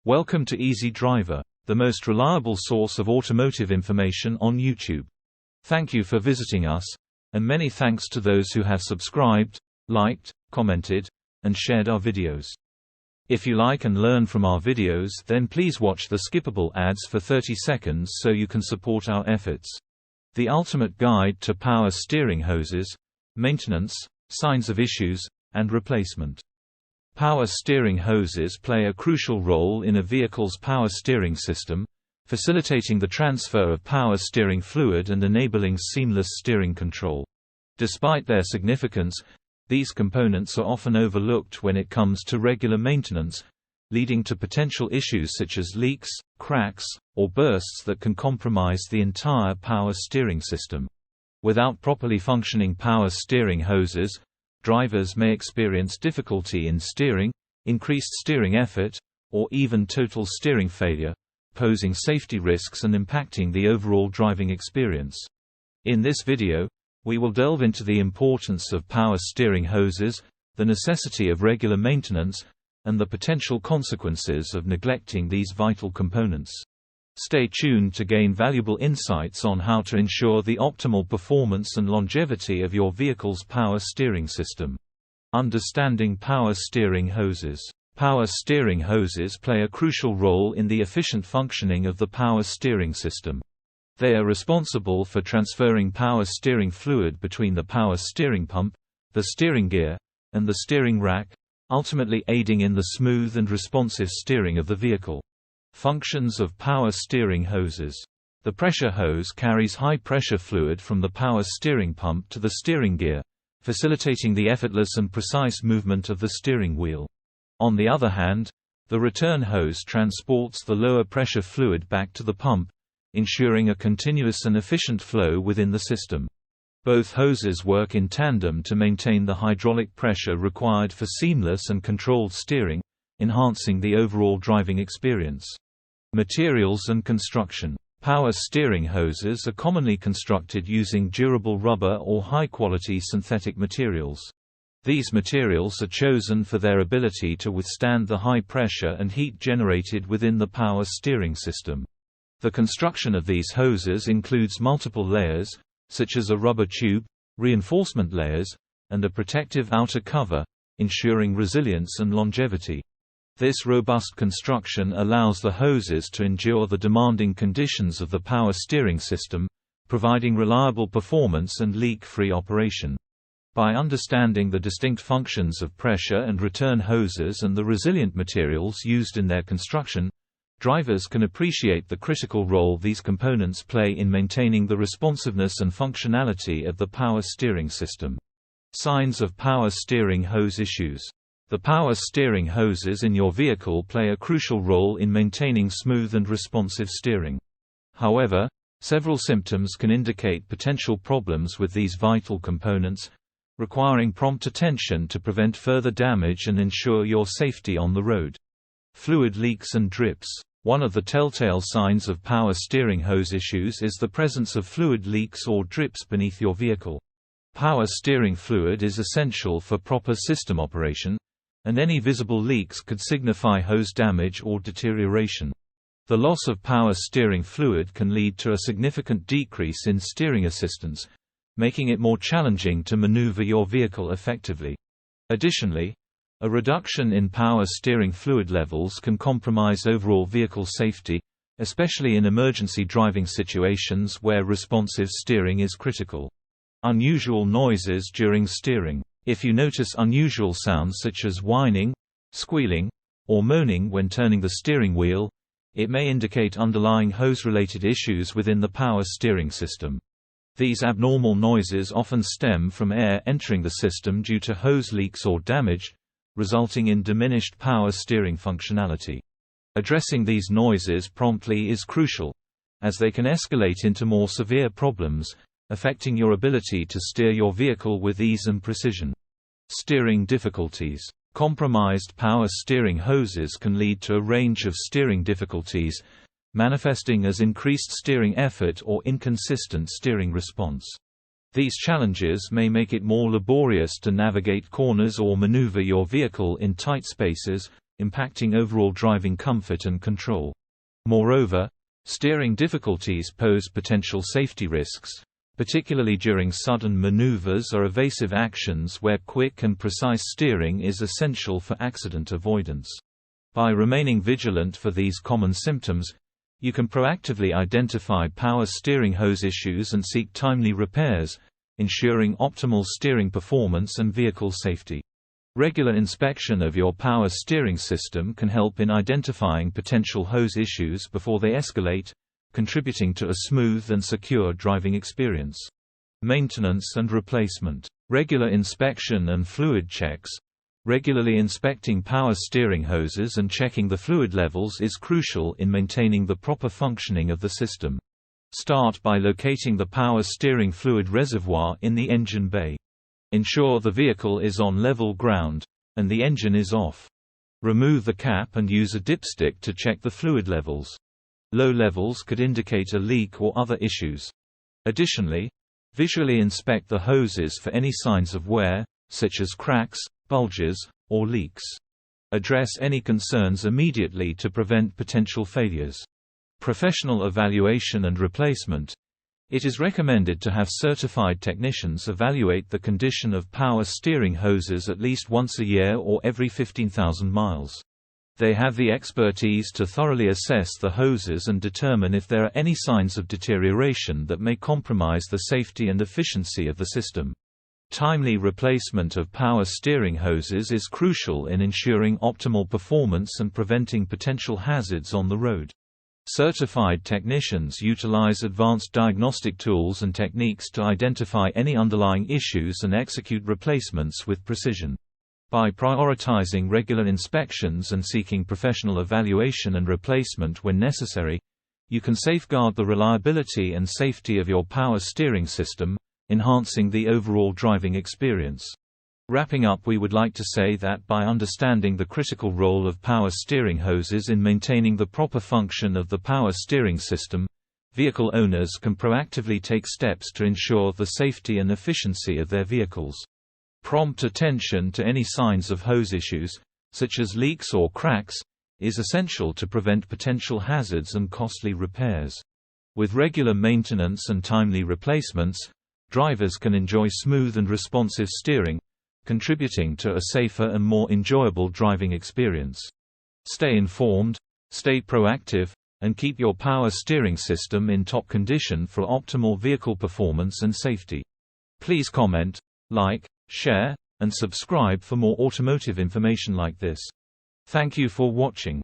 Welcome to Easy Driver, the most reliable source of automotive information on YouTube. Thank you for visiting us, and many thanks to those who have subscribed, liked, commented, and shared our videos. If you like and learn from our videos, then please watch the skippable ads for 30 seconds so you can support our efforts. The ultimate guide to power steering hoses, maintenance, signs of issues, and replacement. Power steering hoses play a crucial role in a vehicle's power steering system, facilitating the transfer of power steering fluid and enabling seamless steering control. Despite their significance, these components are often overlooked when it comes to regular maintenance, leading to potential issues such as leaks, cracks, or bursts that can compromise the entire power steering system. Without properly functioning power steering hoses, drivers may experience difficulty in steering, increased steering effort, or even total steering failure, posing safety risks and impacting the overall driving experience. In this video, we will delve into the importance of power steering hoses, the necessity of regular maintenance, and the potential consequences of neglecting these vital components. Stay tuned to gain valuable insights on how to ensure the optimal performance and longevity of your vehicle's power steering system. Understanding power steering hoses. Power steering hoses play a crucial role in the efficient functioning of the power steering system. They are responsible for transferring power steering fluid between the power steering pump, the steering gear, and the steering rack, ultimately aiding in the smooth and responsive steering of the vehicle. Functions of power steering hoses. The pressure hose carries high-pressure fluid from the power steering pump to the steering gear, facilitating the effortless and precise movement of the steering wheel. On the other hand, the return hose transports the lower-pressure fluid back to the pump, ensuring a continuous and efficient flow within the system. Both hoses work in tandem to maintain the hydraulic pressure required for seamless and controlled steering, enhancing the overall driving experience. Materials and construction. Power steering hoses are commonly constructed using durable rubber or high-quality synthetic materials. These materials are chosen for their ability to withstand the high pressure and heat generated within the power steering system. The construction of these hoses includes multiple layers, such as a rubber tube, reinforcement layers, and a protective outer cover, ensuring resilience and longevity. This robust construction allows the hoses to endure the demanding conditions of the power steering system, providing reliable performance and leak-free operation. By understanding the distinct functions of pressure and return hoses and the resilient materials used in their construction, drivers can appreciate the critical role these components play in maintaining the responsiveness and functionality of the power steering system. Signs of power steering hose issues. The power steering hoses in your vehicle play a crucial role in maintaining smooth and responsive steering. However, several symptoms can indicate potential problems with these vital components, requiring prompt attention to prevent further damage and ensure your safety on the road. Fluid leaks and drips. One of the telltale signs of power steering hose issues is the presence of fluid leaks or drips beneath your vehicle. Power steering fluid is essential for proper system operation, and any visible leaks could signify hose damage or deterioration. The loss of power steering fluid can lead to a significant decrease in steering assistance, making it more challenging to maneuver your vehicle effectively. Additionally, a reduction in power steering fluid levels can compromise overall vehicle safety, especially in emergency driving situations where responsive steering is critical. Unusual noises during steering. If you notice unusual sounds such as whining, squealing, or moaning when turning the steering wheel, it may indicate underlying hose-related issues within the power steering system. These abnormal noises often stem from air entering the system due to hose leaks or damage, resulting in diminished power steering functionality. Addressing these noises promptly is crucial, as they can escalate into more severe problems, affecting your ability to steer your vehicle with ease and precision. Steering difficulties. Compromised power steering hoses can lead to a range of steering difficulties, manifesting as increased steering effort or inconsistent steering response. These challenges may make it more laborious to navigate corners or maneuver your vehicle in tight spaces, impacting overall driving comfort and control. Moreover, steering difficulties pose potential safety risks, particularly during sudden maneuvers or evasive actions where quick and precise steering is essential for accident avoidance. By remaining vigilant for these common symptoms, you can proactively identify power steering hose issues and seek timely repairs, ensuring optimal steering performance and vehicle safety. Regular inspection of your power steering system can help in identifying potential hose issues before they escalate, contributing to a smooth and secure driving experience. Maintenance and replacement. Regular inspection and fluid checks. Regularly inspecting power steering hoses and checking the fluid levels is crucial in maintaining the proper functioning of the system. Start by locating the power steering fluid reservoir in the engine bay. Ensure the vehicle is on level ground, and the engine is off. Remove the cap and use a dipstick to check the fluid levels. Low levels could indicate a leak or other issues. Additionally, visually inspect the hoses for any signs of wear, such as cracks, bulges, or leaks. Address any concerns immediately to prevent potential failures. Professional evaluation and replacement. It is recommended to have certified technicians evaluate the condition of power steering hoses at least once a year or every 15,000 miles. They have the expertise to thoroughly assess the hoses and determine if there are any signs of deterioration that may compromise the safety and efficiency of the system. Timely replacement of power steering hoses is crucial in ensuring optimal performance and preventing potential hazards on the road. Certified technicians utilize advanced diagnostic tools and techniques to identify any underlying issues and execute replacements with precision. By prioritizing regular inspections and seeking professional evaluation and replacement when necessary, you can safeguard the reliability and safety of your power steering system, enhancing the overall driving experience. Wrapping up, we would like to say that by understanding the critical role of power steering hoses in maintaining the proper function of the power steering system, vehicle owners can proactively take steps to ensure the safety and efficiency of their vehicles. Prompt attention to any signs of hose issues, such as leaks or cracks, is essential to prevent potential hazards and costly repairs. With regular maintenance and timely replacements, drivers can enjoy smooth and responsive steering, contributing to a safer and more enjoyable driving experience. Stay informed, stay proactive, and keep your power steering system in top condition for optimal vehicle performance and safety. Please comment, like, share, and subscribe for more automotive information like this. Thank you for watching.